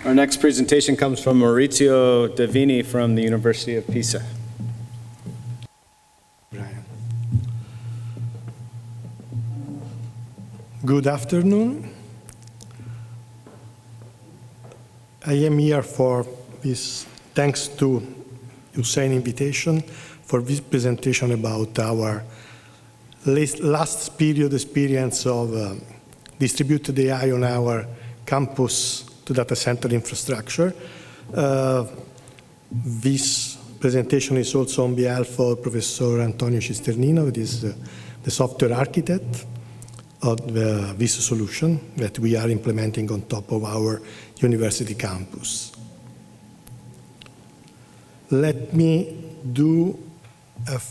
Our next presentation comes from Maurizio Davini from the University of Pisa. Good afternoon. I am here for this, thanks to Hussein invitation, for this presentation about our last period experience of distributed AI on our campus to data center infrastructure. This presentation is also on behalf of Professor Antonio Cisternino, who is the software architect of this solution that we are implementing on top of our university campus. Let me do a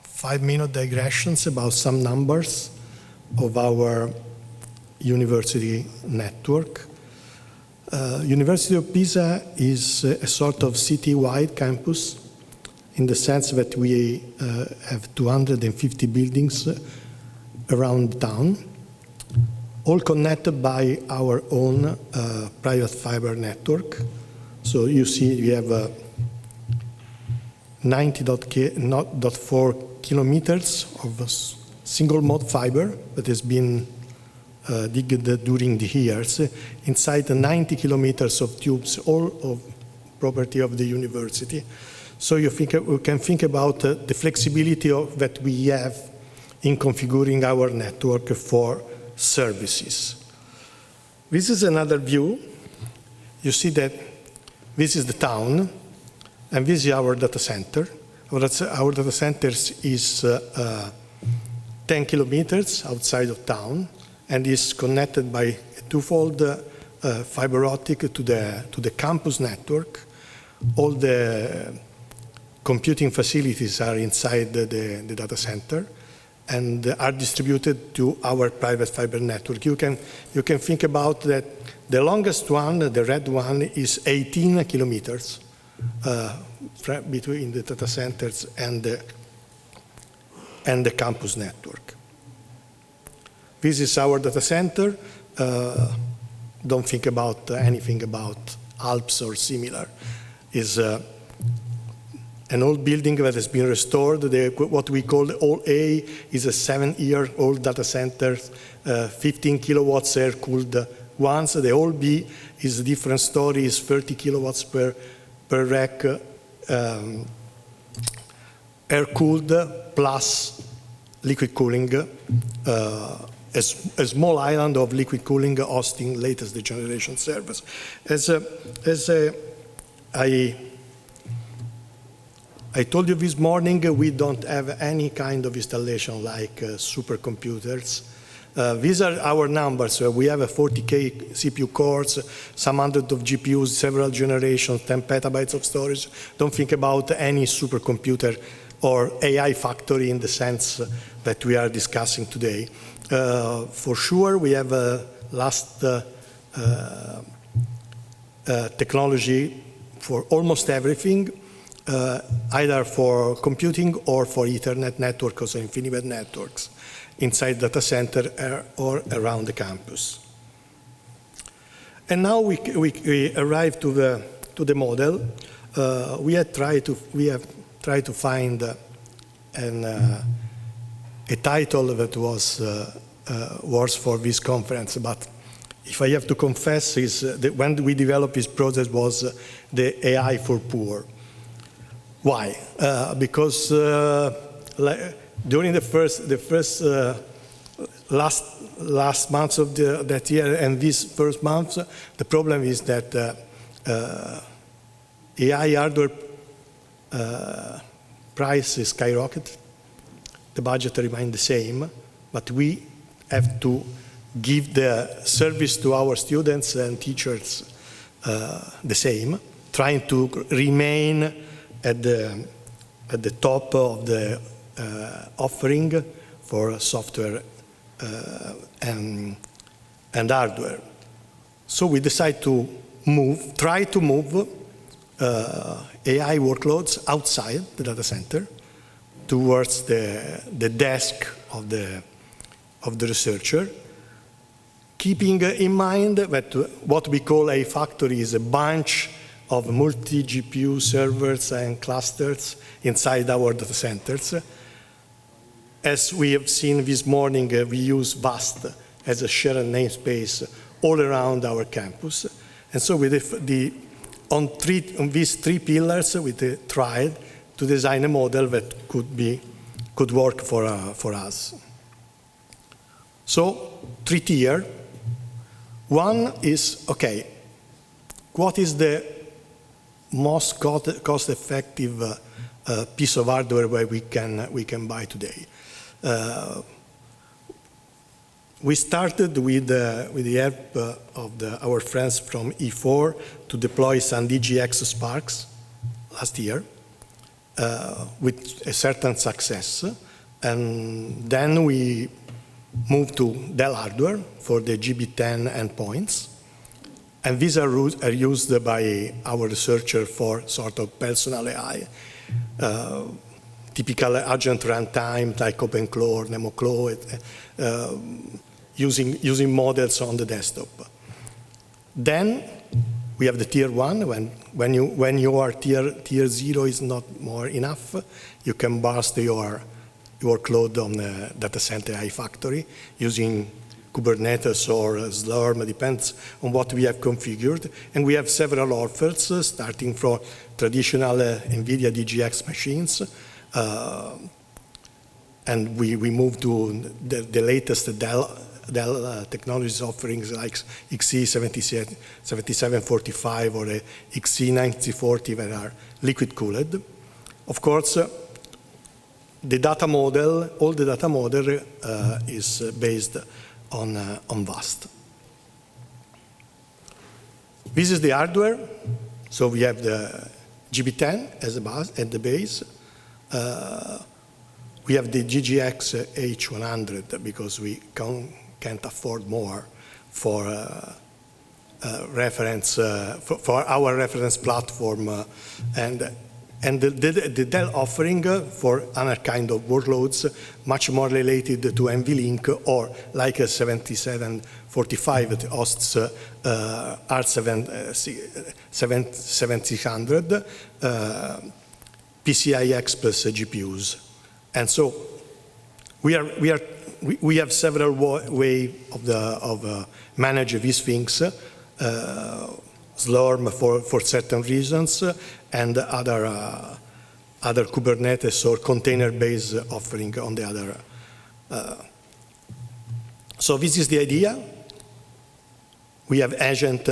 5-minute digressions about some numbers of our university network. University of Pisa is a sort of city-wide campus in the sense that we have 250 buildings around town, all connected by our own private fiber network. So you see we have 90.4 kilometers of single mode fiber that has been digged during the years inside the 90 kilometers of tubes, all of property of the university. So you can think about the flexibility that we have in configuring our network for services. This is another view. You see that this is the town, and this is our data center. Our data center is 10 kilometers outside of town, and is connected by a twofold fiber optic to the campus network. All the computing facilities are inside the data center and are distributed to our private fiber network. You can think about that the longest one, the red one, is 18 kilometers between the data centers and the campus network. This is our data center. Don't think about anything about Alps or similar. Is an old building that has been restored. What we call the All A is a 7-year-old data center, 15 kilowatts air-cooled ones. The All B is a different story, is 30 kilowatts per rack, air-cooled plus liquid cooling. A small island of liquid cooling hosting latest generation servers. I told you this morning, we don't have any kind of installation like supercomputers. These are our numbers. We have a 40K CPU cores, some hundred of GPUs, several generations, 10 petabytes of storage. Don't think about any supercomputer or AI factory in the sense that we are discussing today. For sure, we have last technology for almost everything, either for computing or for Ethernet networks or InfiniBand networks inside data center or around the campus. And now we arrive to the model. We have tried to find a title that was worth for this conference, but if I have to confess, is that when we developed this process was the AI for poor. Why? Because during the first last months of that year and this first month, the problem is that AI hardware price is skyrocketed. The budget remains the same, but we have to give the service to our students and teachers the same, trying to remain at the top of the offering for software and hardware. So we decide to try to move AI workloads outside the data center towards the desk of the researcher, keeping in mind that what we call a factory is a bunch of multi-GPU servers and clusters inside our data centers. As we have seen this morning, we use VAST as a shared namespace all around our campus. And so on these three pillars, we tried to design a model that could work for us. So, 3 tiers. One is, okay, what is the most cost-effective piece of hardware where we can buy today? We started with the help of our friends from E4 to deploy some DGX Sparks last year with a certain success. And then we moved to Dell hardware for the GB10 endpoints. And these are used by our researcher for sort of personal AI. Typical agent runtime like OpenClaw, NemoClaw, using models on the desktop. Then we have the tier 1. When your tier 0 is not more enough, you can burst your workload on the DataCenter AI factory using Kubernetes or Slurm, depends on what we have configured. And we have several offers, starting from traditional NVIDIA DGX machines. And we moved to the latest Dell technologies offerings like XE7745 or XE9040 that are liquid-cooled. Of course, the data model, all the data model is based on VAST. This is the hardware. So we have the GB10 as a base, at the base. We have the GGX H100 because we can't afford more for reference for our reference platform, and the Dell offering for other kind of workloads, much more related to NVLink or like a 7745 that hosts R7600 PCIe plus GPUs. And so we have several ways of manage these things. Slurm for certain reasons, and other Kubernetes or container-based offering on the other. So this is the idea. We have agent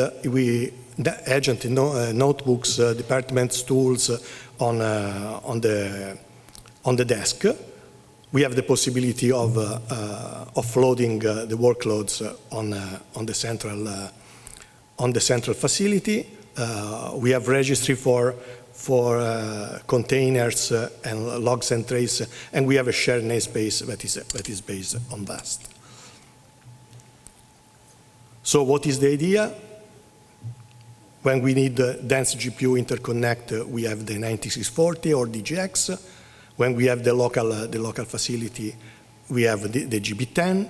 notebooks, departments, tools on the desk. We have the possibility of offloading the workloads on the central facility. We have registry for containers and logs and trace, and we have a shared namespace that is based on VAST. So what is the idea? When we need dense GPU interconnect, we have the 9640 or DGX. When we have the local facility, we have the GB10.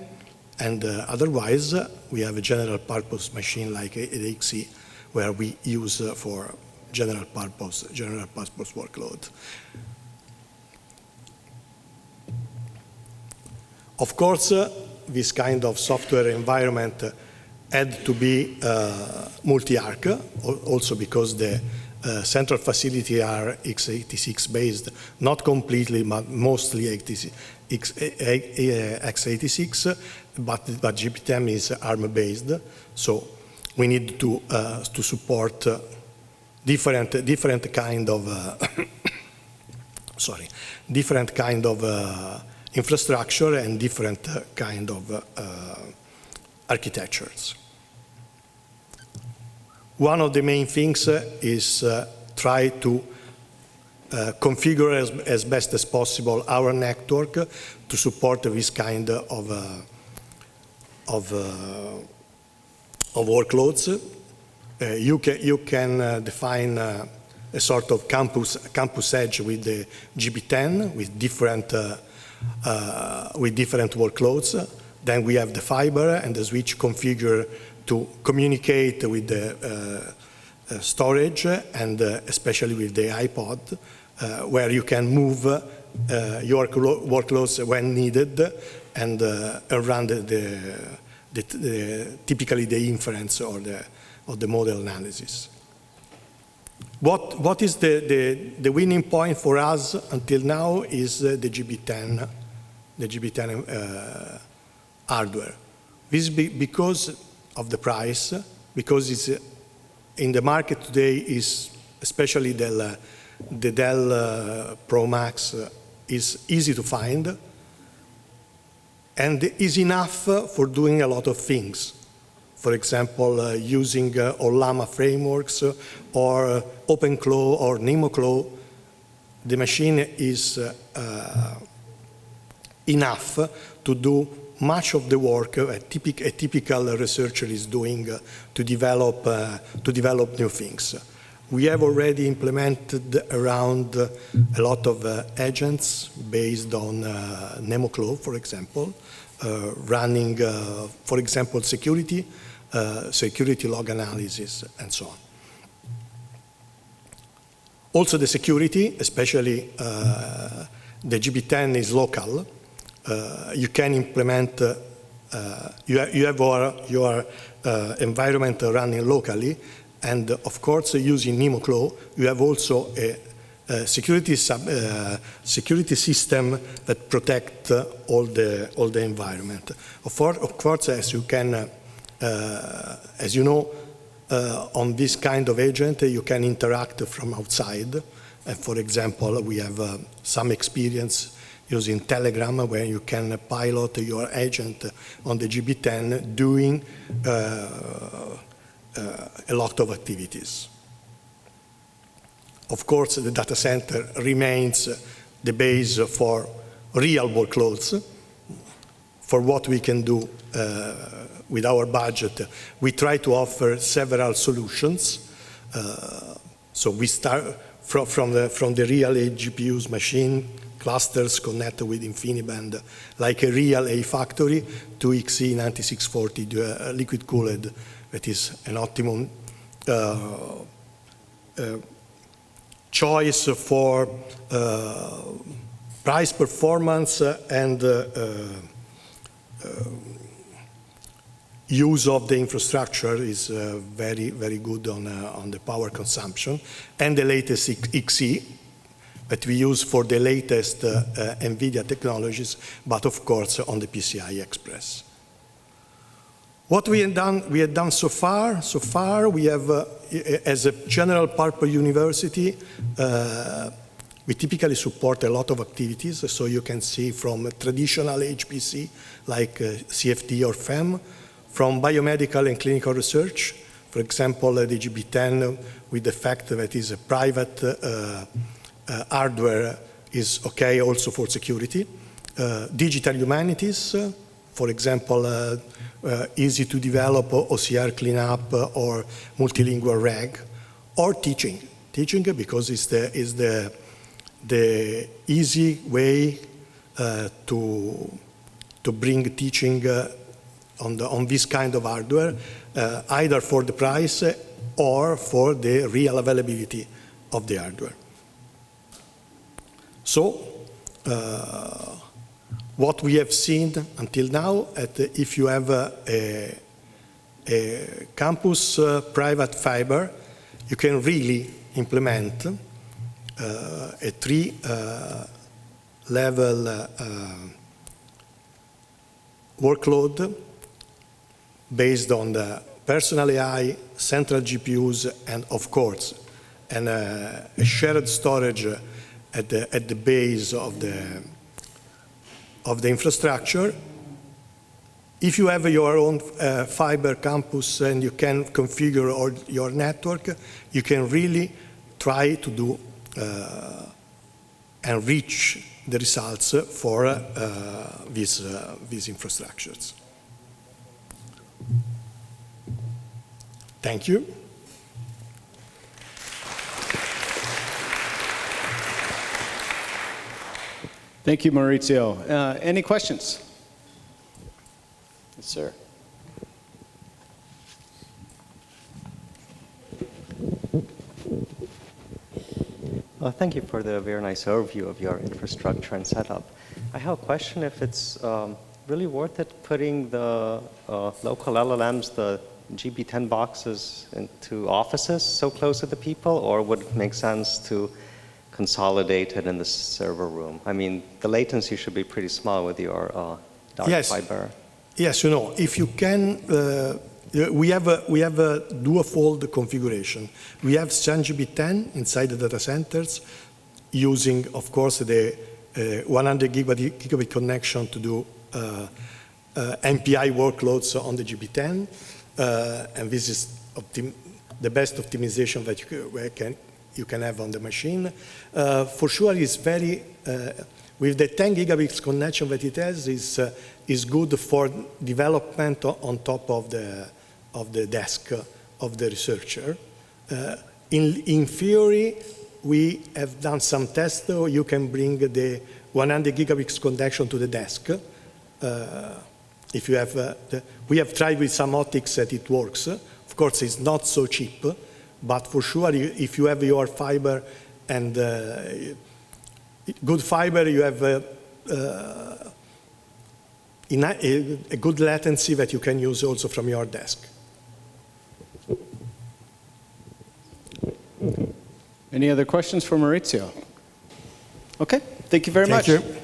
And otherwise, we have a general purpose machine like XE, where we use for general purpose workload. Of course, this kind of software environment had to be multi-arc, also because the central facility are x86 based, not completely, but mostly x86, but GB10 is ARM based. So we need to support different kind of different kind of infrastructure and different kind of architectures. One of the main things is try to configure as best as possible our network to support this kind of workloads. You can define a sort of campus edge with the GB10 with different workloads. Then we have the fiber and the switch configured to communicate with the storage and especially with the iPod, where you can move your workloads when needed and run typically the inference or the model analysis. What is the winning point for us until now is the GB10 hardware. This is because of the price, because it's in the market today is especially the Dell Pro Max is easy to find and is enough for doing a lot of things. For example, using Ollama frameworks or OpenClaw or NemoClaw, the machine is enough to do much of the work a typical researcher is doing to develop new things. We have already implemented around a lot of agents based on NemoClaw, for example, running, for example, security log analysis, and so on. Also the security, especially the GB10 is local. You can implement, you have your environment running locally, and of course using NemoClaw, you have also a security system that protects all the environment. Of course, as you can, as you know, on this kind of agent, you can interact from outside. And for example, we have some experience using Telegram, where you can pilot your agent on the GB10 doing a lot of activities. Of course, the data center remains the base for real workloads. For what we can do with our budget, we try to offer several solutions. So we start from the real GPUs machine, clusters connected with InfiniBand, like a real A factory, to XE9640, the liquid cooled, that is an optimum choice for price performance and use of the infrastructure is very, very good on the power consumption, and the latest XE that we use for the latest NVIDIA technologies, but of course on the PCI Express. What we have done so far, we have, as a general purpose university, we typically support a lot of activities, so you can see from traditional HPC, like CFD or FEM, from biomedical and clinical research, for example, the GB10, with the fact that it is a private hardware is okay also for security. Digital humanities, for example, easy to develop OCR cleanup or multilingual reg, or teaching because it's the easy way to bring teaching on this kind of hardware, either for the price or for the real availability of the hardware. So, what we have seen until now, if you have a campus private fiber, you can really implement a three-level workload based on the personal AI, central GPUs, and of course, and a shared storage at the base of the infrastructure. If you have your own fiber campus and you can configure your network, you can really try to do and reach the results for these infrastructures. Thank you. Thank you, Maurizio. Any questions? Yes, sir. Thank you for the very nice overview of your infrastructure and setup. I have a question if it's really worth it putting the local LLMs, the GB10 boxes into offices so close to the people, or would it make sense to consolidate it in the server room? I mean, the latency should be pretty small with your dark fiber. Yes, if you can, we have a dual-fold configuration. We have ChanGB10 inside the data centers using, of course, the 100 gigabit connection to do MPI workloads on the GB10. And this is the best optimization that you can have on the machine. For sure, it's very, with the 10 gigabits connection that it has, is good for development on top of the desk of the researcher. In theory, we have done some tests, though. You can bring the 100 gigabits connection to the desk. If you have, we have tried with some optics that it works. Of course, it's not so cheap, but for sure, if you have your fiber and good fiber, you have a good latency that you can use also from your desk. Any other questions for Maurizio? Okay, thank you very much. Thank you.